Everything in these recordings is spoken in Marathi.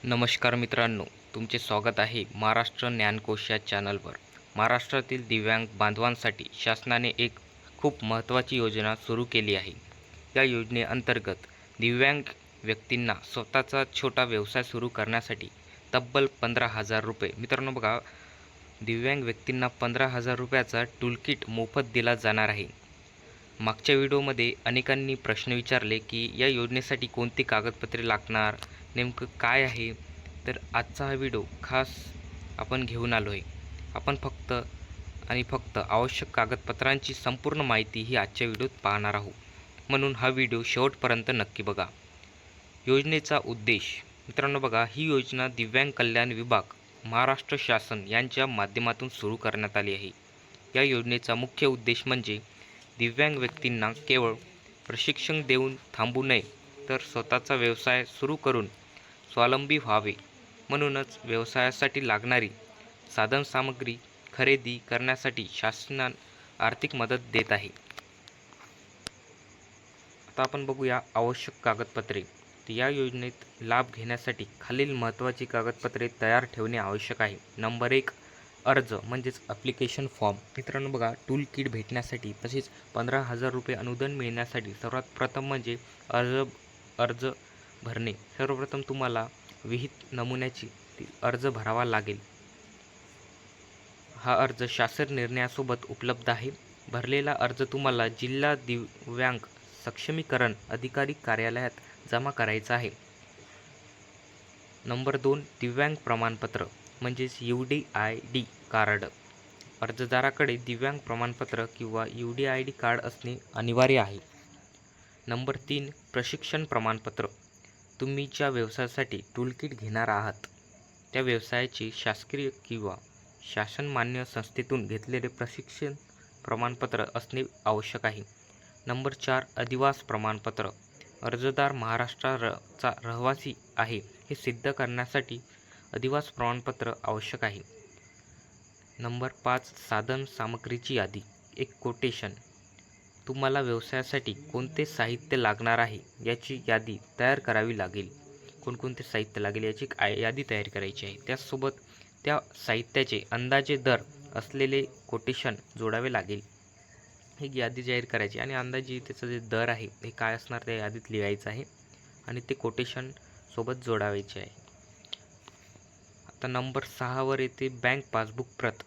नमस्कार मित्रांनो, तुमचे स्वागत आहे महाराष्ट्र ज्ञानकोश या चॅनलवर. महाराष्ट्रातील दिव्यांग बांधवांसाठी शासनाने एक खूप महत्त्वाची योजना सुरू केली आहे. या योजनेअंतर्गत दिव्यांग व्यक्तींना स्वतःचा छोटा व्यवसाय सुरू करण्यासाठी तब्बल 15,000 रुपये. मित्रांनो बघा, दिव्यांग व्यक्तींना 15,000 रुपयाचा टूलकिट मोफत दिला जाणार आहे. मागच्या व्हिडिओमध्ये अनेकांनी प्रश्न विचारले की या योजनेसाठी कोणती कागदपत्रे लागणार, नेमकं काय आहे. तर आजचा हा व्हिडिओ खास आपण घेऊन आलो आहे. आपण फक्त आवश्यक कागदपत्रांची संपूर्ण माहिती ही आजच्या व्हिडिओत पाहणार आहोत. म्हणून हा व्हिडिओ शेवटपर्यंत नक्की बघा. योजनेचा उद्देश मित्रांनो बघा, ही योजना दिव्यांग कल्याण विभाग महाराष्ट्र शासन यांच्या माध्यमातून सुरू करण्यात आली आहे. या योजनेचा मुख्य उद्देश म्हणजे दिव्यांग व्यक्तींना केवळ प्रशिक्षण देऊन थांबू नये, तर स्वतःचा व्यवसाय सुरू करून स्वावलंबी व्हावे. म्हणूनच व्यवसायासाठी लागणारी साधनसामग्री खरेदी करण्यासाठी शासन आर्थिक मदत देत आहे. आता आपण बघूया आवश्यक कागदपत्रे. तर या योजनेत लाभ घेण्यासाठी खालील महत्त्वाची कागदपत्रे तयार ठेवणे आवश्यक आहे. नंबर 1, अर्ज म्हणजेच ॲप्लिकेशन फॉर्म. मित्रांनो बघा, टूल किट भेटण्यासाठी तसेच 15,000 रुपये अनुदान मिळण्यासाठी सर्वात प्रथम म्हणजे अर्ज भरणे. सर्वप्रथम तुम्हाला विहित नमुन्याची अर्ज भरावा लागेल. हा अर्ज शासन निर्णयासोबत उपलब्ध आहे. भरलेला अर्ज तुम्हाला जिल्हा दिव्यांग सक्षमीकरण अधिकारी कार्यालयात जमा करायचा आहे. नंबर 2, दिव्यांग प्रमाणपत्र म्हणजेच UDID कार्ड. अर्जदाराकडे दिव्यांग प्रमाणपत्र किंवा UDID कार्ड असणे अनिवार्य आहे. नंबर 3, प्रशिक्षण प्रमाणपत्र. तुम्ही ज्या व्यवसायासाठी टूलकिट घेणार आहात त्या व्यवसायाचे शासकीय किंवा शासनमान्य संस्थेतून घेतलेले प्रशिक्षण प्रमाणपत्र असणे आवश्यक आहे. नंबर 4, अधिवास प्रमाणपत्र. अर्जदार महाराष्ट्राचा रहिवासी आहे हे सिद्ध करण्यासाठी अधिवास प्रमाणपत्र आवश्यक आहे. नंबर 5, साधन सामग्रीची यादी. एक कोटेशन. तुम्हाला व्यवसायासाठी कोणते साहित्य लागणार आहे याची यादी तयार करावी लागेल. कोणकोणते साहित्य लागेल याची यादी तयार करायची आहे. त्याचसोबत त्या साहित्याचे अंदाजे दर असलेले कोटेशन जोडावे लागेल. ही यादी जाहीर करायची आणि अंदाजे त्याचं जे दर आहे हे काय असणार त्या यादीत लिहायचं आहे आणि ते कोटेशन सोबत जोडावायचे आहे. आता नंबर 6 येते बँक पासबुक प्रत.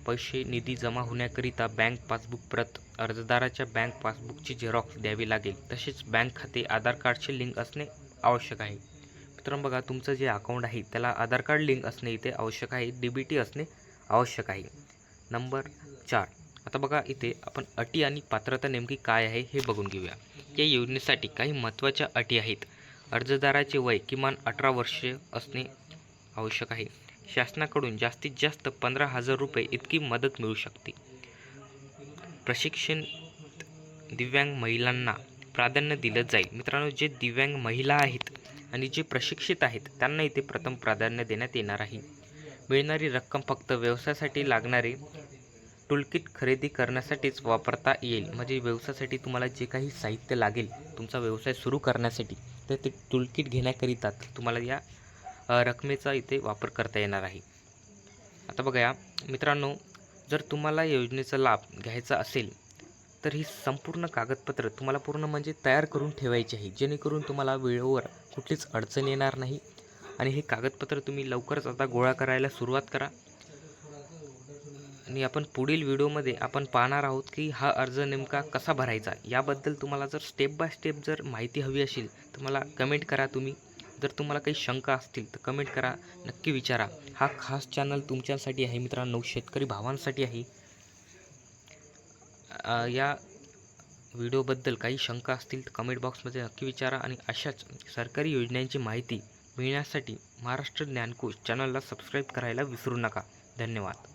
पैसे निधी जमा होण्याकरिता बँक पासबुक प्रत, अर्जदाराच्या बँक पासबुकची झेरॉक्स द्यावी लागेल. तसेच बँक खाते आधार कार्डशी लिंक असणे आवश्यक आहे. मित्रांनो बघा, तुमचं जे अकाउंट आहे त्याला आधार कार्ड लिंक असणे इथे आवश्यक आहे. DBT असणे आवश्यक आहे. नंबर 4, आता बघा इथे आपण अटी आणि पात्रता नेमकी काय आहे हे बघून घेऊया. या योजनेसाठी काही महत्त्वाच्या अटी आहेत. अर्जदाराचे वय किमान 18 वर्षे असणे आवश्यक आहे. शासनाकडून जास्तीत जास्त 15,000 रुपये इतकी मदत मिळू शकते. प्रशिक्षण दिव्यांग महिलांना प्राधान्य दिलं जाईल. मित्रांनो, जे दिव्यांग महिला आहेत आणि जे प्रशिक्षित आहेत त्यांना इथे प्रथम प्राधान्य देण्यात येणार आहे. मिळणारी रक्कम फक्त व्यवसायासाठी लागणारे टूलकिट खरेदी करण्यासाठीच वापरता येईल. म्हणजे व्यवसायासाठी तुम्हाला जे काही साहित्य लागेल तुमचा व्यवसाय सुरू करण्यासाठी, तर ते टूलकिट घेण्याकरिता तुम्हाला या रकमेचा इथे वापर करता येणार आहे. आता बघा या मित्रांनो, जर तुम्हाला योजनेचा लाभ घ्यायचा असेल तर ही संपूर्ण कागदपत्र तुम्हाला पूर्ण म्हणजे तयार करून ठेवायची आहे, जेणेकरून तुम्हाला वेळेवर कुठलीच अडचण येणार नाही. आणि हे कागदपत्र तुम्ही लवकरच आता गोळा करायला सुरुवात करा. आणि आपण पुढील व्हिडिओमध्ये आपण पाहणार आहोत की हा अर्ज नेमका कसा भरायचा. याबद्दल तुम्हाला जर स्टेप बाय स्टेप जर माहिती हवी असेल तर मला कमेंट करा. जर तुम्हाला काही शंका असतील तर कमेंट करा, नक्की विचारा. हा खास चॅनल तुमच्यासाठी आहे मित्रांनो, शेतकरी भावांसाठी आहे. या व्हिडिओबद्दल काही शंका असतील तर कमेंट बॉक्समध्ये नक्की विचारा. आणि अशाच सरकारी योजनांची माहिती मिळण्यासाठी महाराष्ट्र ज्ञानकोश चॅनलला सबस्क्राईब करायला विसरू नका. धन्यवाद.